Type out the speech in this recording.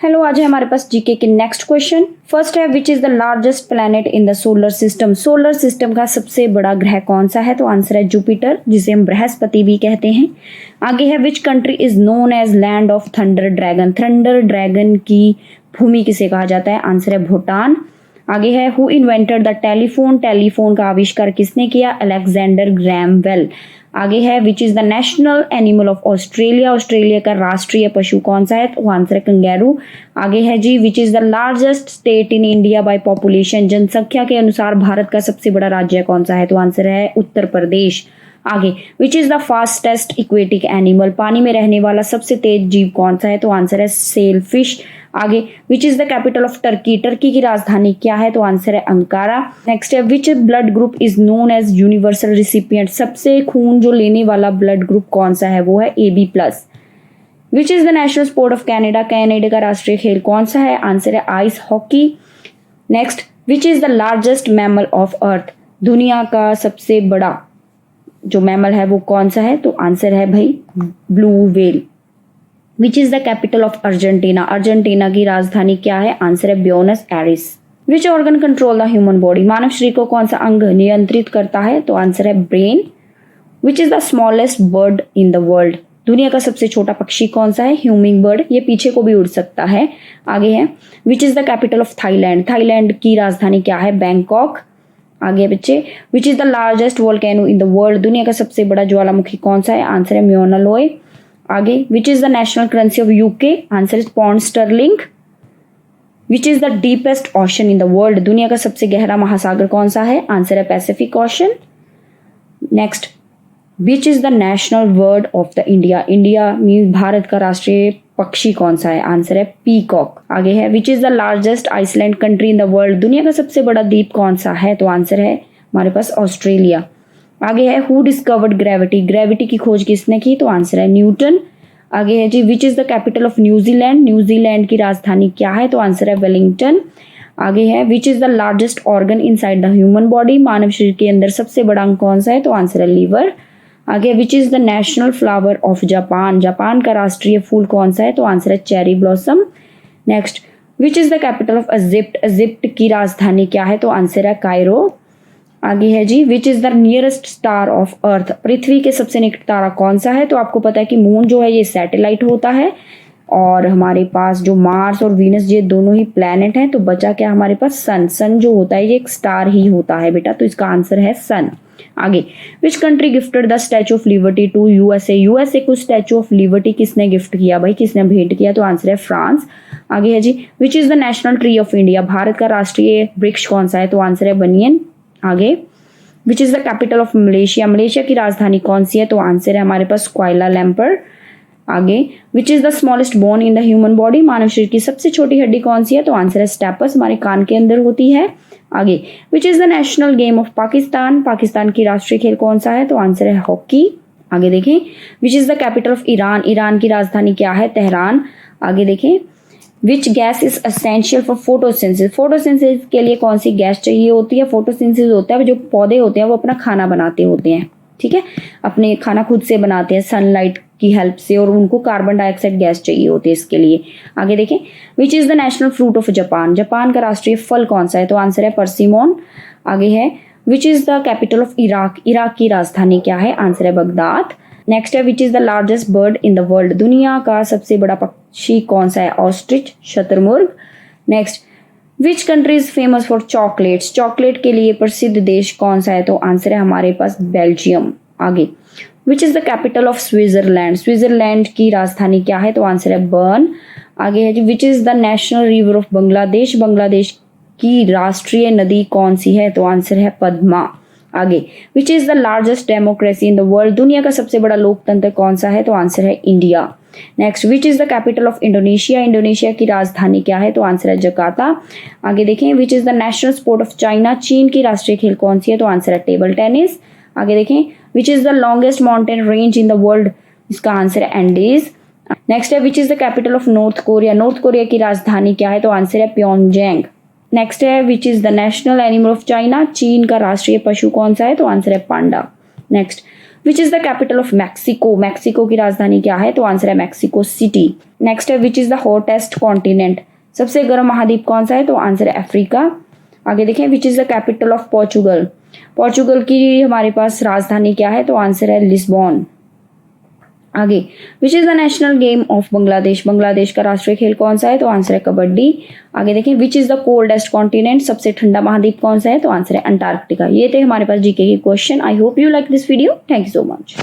Hello, आज है हमारे पास जीके के नेक्स्ट क्वेश्चन। फर्स्ट है which is the largest planet in the solar system. Solar system का सबसे बड़ा ग्रह कौन सा है? तो आंसर है जुपिटर, जिसे हम बृहस्पति भी कहते हैं। आगे है which country is known as land of thunder dragon. Thunder dragon की भूमि किसे कहा जाता है? आंसर है भूटान। आगे है who invented the telephone. Telephone का आविष्कार किसने किया? Alexander Graham Bell. आगे है which is the national animal of Australia. Australia का राष्ट्रीय पशु कौन सा है? तो आंसर है कंगैरू। आगे है जी which is the largest state in India by population. जनसंख्या के अनुसार भारत का सबसे बड़ा राज्य कौन सा है? तो आंसर है उत्तर प्रदेश। आगे which is the fastest aquatic animal. पानी में रहने वाला सबसे तेज जीव कौन सा है? तो आंसर है सेल फिश। आगे which is the capital of Turkey. Turkey की राजधानी क्या है? तो आंसर है अंकारा। नेक्स्ट है which blood group is known as universal recipient. सबसे खून जो लेने वाला ब्लड ग्रुप कौन सा है? वो है AB plus. Which is the national sport of Canada. Canada का राष्ट्रीय खेल कौन सा है? आंसर है ice hockey. Next which is the largest mammal of earth. दुनिया का सबसे बड़ा जो मैमल है वो कौन सा है? तो आंसर है भाई blue whale. Which is the capital of Argentina. Argentina की राजधानी क्या है? आंसर है Buenos Aires. Which organ control the human body. मानव शरीर को कौन सा अंग नियंत्रित करता है? तो आंसर है brain. Which is the smallest bird in the world. दुनिया का सबसे छोटा पक्षी कौन सा है? Humming bird. ये पीछे को भी उड़ सकता है। आगे है which is the capital of Thailand. Thailand की राजधानी क्या है? बैंकॉक। आगे बच्चे विच is the largest volcano in the world. दुनिया का सबसे बड़ा ज्वालामुखी कौन सा है? आंसर है म्योना लोय। आगे which is the national currency of UK. Answer is pound sterling. Which is the deepest ocean in the world. दुनिया का सबसे गहरा महासागर कौन सा है? आंसर है Pacific ocean. Next which is the national bird of the India. India mean Bharat का राष्ट्रीय पक्षी कौन सा है? आंसर है पीकॉक। आगे है which is the largest island country in the world. दुनिया का सबसे बड़ा द्वीप कौन सा है? तो आंसर है हमारे पास ऑस्ट्रेलिया। आगे है हु डिस्कवर्ड ग्रेविटी। ग्रेविटी की खोज किसने की? तो आंसर है न्यूटन। आगे है जी which is the capital of New Zealand. New Zealand की राजधानी क्या है? तो आंसर है वेलिंगटन। आगे है which is the largest organ inside the human body. मानव शरीर के अंदर सबसे बड़ा अंग कौन सा है? तो आंसर है लीवर। आगे which is the national flower of Japan. Japan का राष्ट्रीय फूल कौन सा है? तो आंसर है cherry blossom. Next which is the capital of Egypt. Egypt की राजधानी क्या है? तो आंसर है कायरो। आगे है जी which is the nearest star of Earth. पृथ्वी के सबसे निकट तारा कौन सा है? तो आपको पता है कि मून जो है ये सैटेलाइट होता है और हमारे पास जो मार्स और वीनस ये दोनों ही प्लैनेट हैं। तो बचा क्या हमारे पास? सन। सन जो होता है ये एक स्टार ही होता है बेटा, तो इसका आंसर है सन। आगे which country gifted the statue of liberty to USA. USA को स्टैचू ऑफ लिबर्टी किसने गिफ्ट किया भाई? किसने भेंट किया? तो आंसर है फ्रांस। आगे है जी which is the national tree of India. भारत का राष्ट्रीय वृक्ष कौन सा है? तो आंसर है बनियन। आगे which is the capital of Malaysia. Malaysia की राजधानी कौन सी है? तो आंसर है हमारे पास क्वाइला लैम्पर। आगे which is the smallest bone in the human body. मानव शरीर की सबसे छोटी हड्डी कौन सी है? तो आंसर है स्टेपस, हमारे कान के अंदर होती है। आगे which is the national game of Pakistan. Pakistan की राष्ट्रीय खेल कौन सा है? तो आंसर है हॉकी। आगे देखें विच is the capital of Iran. Iran की राजधानी क्या है? तेहरान। आगे देखें which gas is essential for photosynthesis. Photosynthesis के लिए कौन सी गैस चाहिए होती है? फोटोसिंथेसिस होता है जो पौधे होते हैं वो अपना खाना बनाते होते हैं, ठीक है, अपने खाना खुद से बनाते हैं सनलाइट की हेल्प से, और उनको कार्बन डाइऑक्साइड गैस चाहिए होती है इसके लिए। आगे देखें विच is the national fruit of Japan. Japan का राष्ट्रीय फल कौन सा है? तो आंसर है परसिमोन। आगे है which is the capital of Iraq. Iraq की राजधानी क्या है? आंसर है बगदाद। नेक्स्ट है which is the largest bird in the world. दुनिया का सबसे बड़ा पक्षी कौन सा है? ऑस्ट्रिच, शतुरमुर्ग। Next which country is famous for chocolates. Chocolate के लिए प्रसिद्ध देश कौन सा है? तो आंसर है हमारे पास बेल्जियम। आगे which is the capital of Switzerland. Switzerland की राजधानी क्या है? तो आंसर है बर्न। आगे है which is the national river of Bangladesh. Bangladesh की राष्ट्रीय नदी कौन सी है? तो आंसर है पद्मा। आगे which is the largest democracy in the world. दुनिया का सबसे बड़ा लोकतंत्र कौन सा है? तो आंसर है India. Next which is the capital of Indonesia. Indonesia की राजधानी क्या है? तो आंसर है जकार्ता। आगे देखें विच is the national sport of China. चीन की राष्ट्रीय खेल कौन सी है? तो आंसर है टेबल टेनिस। आगे देखें विच is the longest mountain range in the world. इसका आंसर है एंडीज। नेक्स्ट है which is the capital of north Korea. North Korea की राजधानी क्या है? तो आंसर है प्योंगयांग। नेक्स्ट है which is the national animal of China. चीन का राष्ट्रीय पशु कौन सा है? तो आंसर है panda. Next which is the capital of Mexico, Mexico की राजधानी क्या है? तो आंसर है मैक्सिको सिटी। नेक्स्ट है which is the hottest continent, सबसे गर्म महाद्वीप कौन सा है? तो आंसर है अफ्रीका। आगे देखें विच is the capital of Portugal, Portugal की हमारे पास राजधानी क्या है? तो आंसर है लिस्बॉन। आगे which is the national game of Bangladesh, Bangladesh का राष्ट्रीय खेल कौन सा है? तो आंसर है कबड्डी। आगे देखें विच इज द कोल्डेस्ट कॉन्टिनेंट, सबसे ठंडा महाद्वीप कौन सा है? तो आंसर है अंटार्कटिका। ये थे हमारे पास जीके के question. I hope you like this video. Thank you so much.